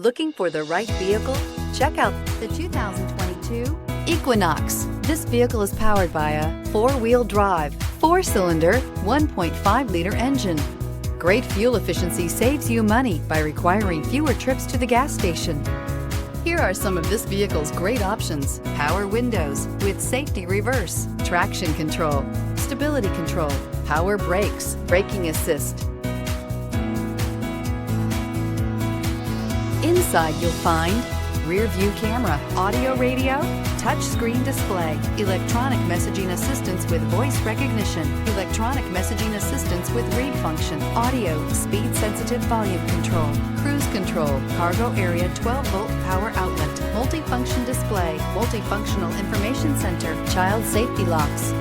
Looking for the right vehicle? Check out the 2022 Equinox. This vehicle is powered by a four-wheel drive, four-cylinder, 1.5-liter engine. Great fuel efficiency saves you money by requiring fewer trips to the gas station. Here are some of this vehicle's great options: power windows with safety reverse, traction control, stability control, power brakes, braking assist. Inside you'll find rear view camera, audio radio, touch screen display, electronic messaging assistance with voice recognition, electronic messaging assistance with read function, audio, speed sensitive volume control, cruise control, cargo area 12-volt power outlet, multifunction display, multifunctional information center, child safety locks.